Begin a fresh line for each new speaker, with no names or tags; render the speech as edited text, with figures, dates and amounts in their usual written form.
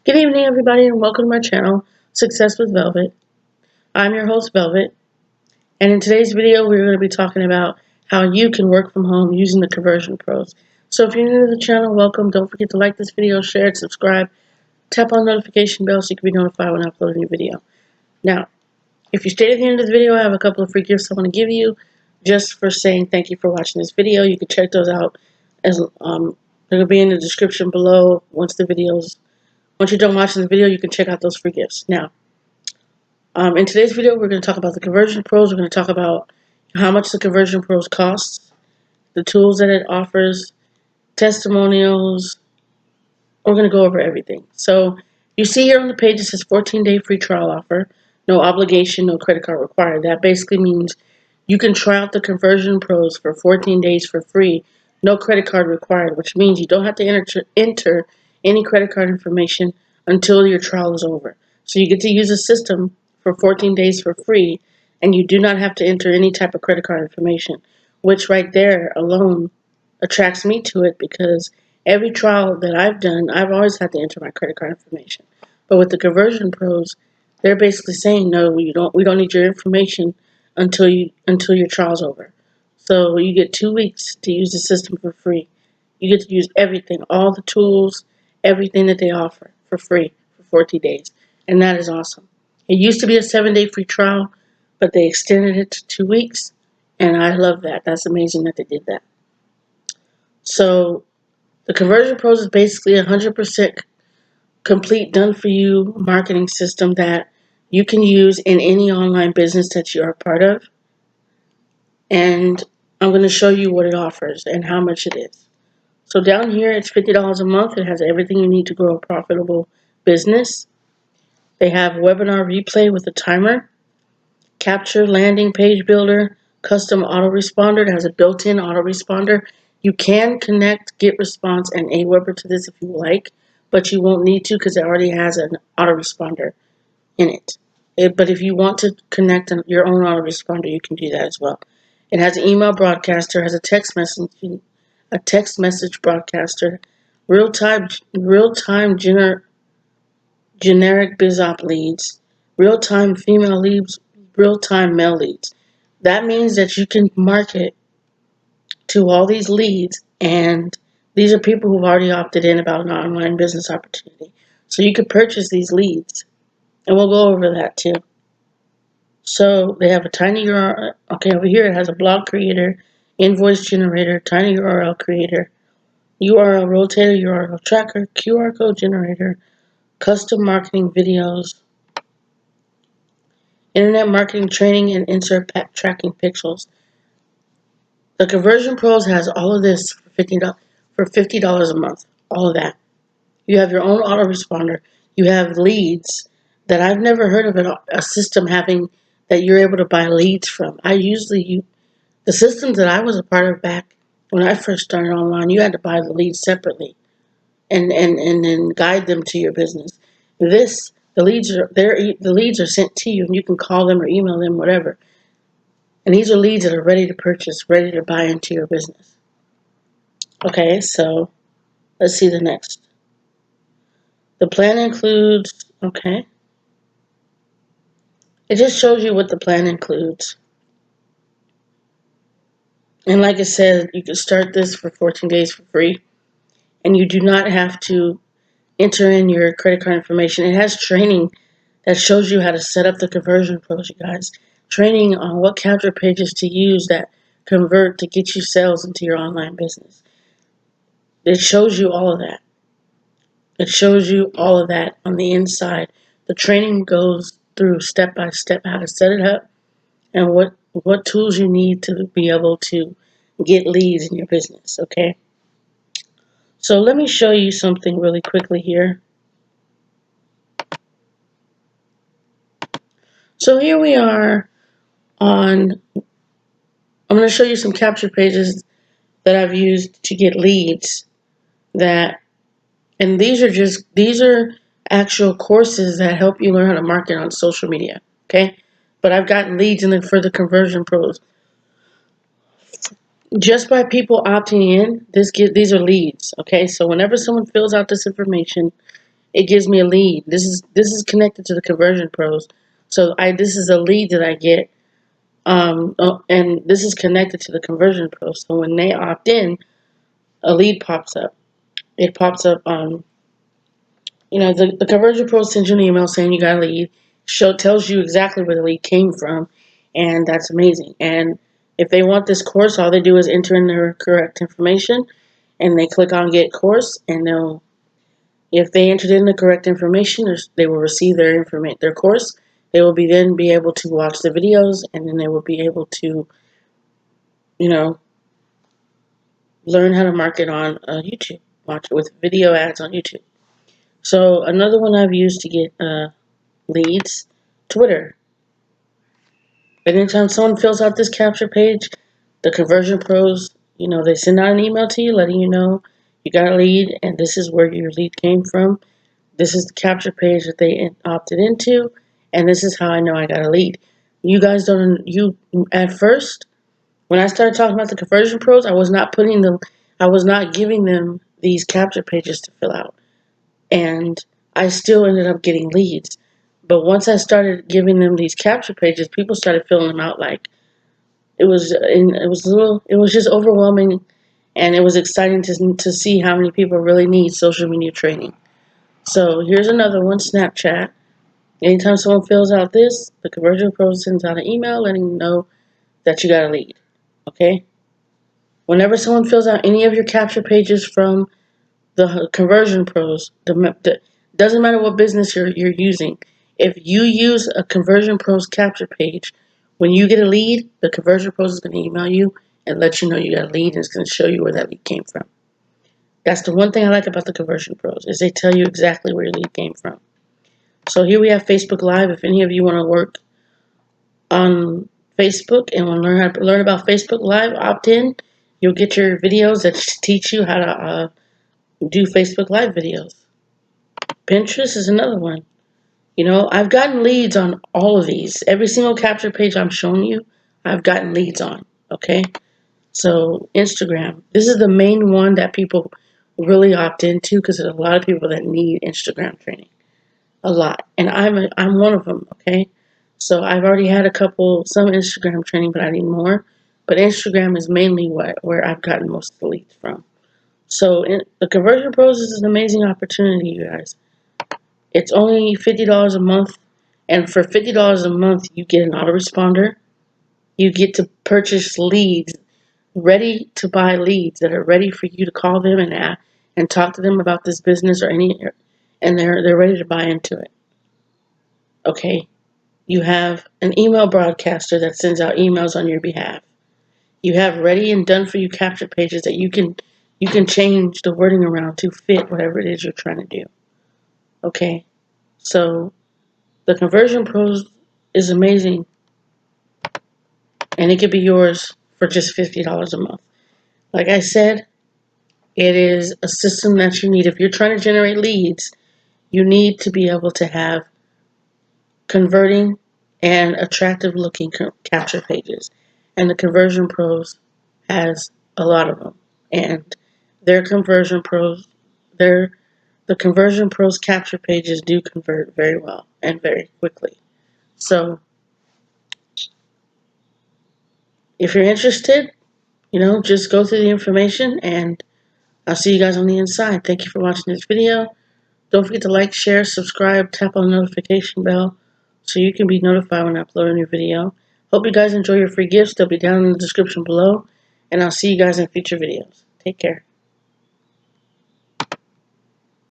Good evening, everybody, and welcome to my channel, Success with Velvet. I'm your host, Velvet, and in today's video, we're going to be talking about how you can work from home using the Conversion Pros. So if you're new to the channel, welcome. Don't forget to like this video, share it, subscribe, tap on the notification bell so you can be notified when I upload a new video. Now, if you stayed at the end of the video, I have a couple of free gifts I want to give you just for saying thank you for watching this video. You can check those out as they'll be in the description below. Once you're done watching the video, you can check out those free gifts. Now, in today's video, we're going to talk about the Conversion Pros. We're going to talk about how much the Conversion Pros costs, the tools that it offers, testimonials. We're going to go over everything. So you see here on the page, it says 14-day free trial offer. No obligation, no credit card required. That basically means you can try out the Conversion Pros for 14 days for free, no credit card required, which means you don't have to enter any credit card information until your trial is over. So you get to use the system for 14 days for free, and you do not have to enter any type of credit card information, which right there alone attracts me to it because every trial that I've done, I've always had to enter my credit card information. But with the Conversion Pros, they're basically saying, no, we don't need your information until your trial's over. So you get 2 weeks to use the system for free. You get to use everything, all the tools, everything that they offer for free for 40 days. And that is awesome. It used to be a 7-day free trial, but they extended it to 2 weeks. And I love that. That's amazing that they did that. So the Conversion Pros is basically 100% complete, done-for-you marketing system that you can use in any online business that you are a part of. And I'm going to show you what it offers and how much it is. So down here, it's $50 a month. It has everything you need to grow a profitable business. They have webinar replay with a timer, capture landing page builder, custom autoresponder. It has a built-in autoresponder. You can connect GetResponse and Aweber to this if you like, but you won't need to because it already has an autoresponder in it. But if you want to connect your own autoresponder, you can do that as well. It has an email broadcaster, has a text message broadcaster, real-time generic BizOp leads, real-time female leads, real-time male leads. That means that you can market to all these leads, and these are people who've already opted in about an online business opportunity. So you could purchase these leads, and we'll go over that too. So they have a tiny URL. Okay, over here it has a blog creator, invoice generator, tiny URL creator, URL rotator, URL tracker, QR code generator, custom marketing videos, internet marketing training, and insert tracking pixels. The Conversion Pros has all of this for $50 a month. All of that. You have your own autoresponder. You have leads that I've never heard of a system having that you're able to buy leads from. The systems that I was a part of back when I first started online, you had to buy the leads separately and then guide them to your business. The leads are sent to you, and you can call them or email them, whatever. And these are leads that are ready to purchase, ready to buy into your business. Okay, so let's see the next. The plan includes, okay. It just shows you what the plan includes. And like I said, you can start this for 14 days for free. And you do not have to enter in your credit card information. It has training that shows you how to set up the Conversion Pros, you guys. Training on what capture pages to use that convert to get you sales into your online business. It shows you all of that. It shows you all of that on the inside. The training goes through step by step how to set it up and what tools you need to be able to get leads in your business, okay? So let me show you something really quickly here. So here we are I'm going to show you some capture pages that I've used to get leads and these are actual courses that help you learn how to market on social media, okay? But I've gotten leads for the Conversion Pros. Just by people opting in, these are leads, okay? So whenever someone fills out this information, it gives me a lead. This is connected to the Conversion Pros. So this is a lead that I get, and this is connected to the Conversion Pros. So when they opt in, a lead pops up. It pops up. The Conversion Pro sends you an email saying you got a lead. Tells you exactly where the lead came from, and that's amazing. And if they want this course, all they do is enter in their correct information, and they click on Get Course, and if they entered in the correct information, they will receive their course. They will then be able to watch the videos, and then they will be able to, learn how to market on YouTube, watch with video ads on YouTube. So another one I've used to get leads, Twitter. Anytime someone fills out this capture page, the Conversion Pros, they send out an email to you letting you know you got a lead and this is where your lead came from. This is the capture page that they opted into, and this is how I know I got a lead. You guys at first, when I started talking about the Conversion Pros, I was not giving them these capture pages to fill out. And I still ended up getting leads. But once I started giving them these capture pages, people started filling them out like it was just overwhelming, and it was exciting to see how many people really need social media training. So here's another one, Snapchat. Anytime someone fills out this, the Conversion Pro sends out an email letting you know that you got a lead. Okay? Whenever someone fills out any of your capture pages from the Conversion Pros, doesn't matter what business you're using. If you use a Conversion Pros capture page, when you get a lead, the Conversion Pros is going to email you and let you know you got a lead, and it's going to show you where that lead came from. That's the one thing I like about the Conversion Pros, is they tell you exactly where your lead came from. So here we have Facebook Live. If any of you want to work on Facebook and want to learn about Facebook Live, opt in. You'll get your videos that teach you how to do Facebook Live videos. Pinterest is another one. I've gotten leads on all of these. Every single capture page I'm showing you, I've gotten leads on. Okay? So Instagram. This is the main one that people really opt into because there's a lot of people that need Instagram training. A lot. And I'm one of them. Okay? So I've already had some Instagram training, but I need more. But Instagram is mainly where I've gotten most of the leads from. So the Conversion Pros is an amazing opportunity, you guys. It's only $50 a month, and for $50 a month, you get an autoresponder. You get to purchase leads, ready to buy leads that are ready for you to call them and talk to them about this business and they're ready to buy into it. Okay, you have an email broadcaster that sends out emails on your behalf. You have ready and done for you capture pages that you can change the wording around to fit whatever it is you're trying to do. Okay, so the Conversion Pros is amazing, and it could be yours for just $50 a month. Like I said, it is a system that you need. If you're trying to generate leads, you need to be able to have converting and attractive looking capture pages. And the Conversion Pros has a lot of them. And the Conversion Pros capture pages do convert very well and very quickly. So if you're interested, just go through the information, and I'll see you guys on the inside. Thank you for watching this video. Don't forget to like, share, subscribe, tap on the notification bell so you can be notified when I upload a new video. Hope you guys enjoy your free gifts. They'll be down in the description below, and I'll see you guys in future videos. Take care.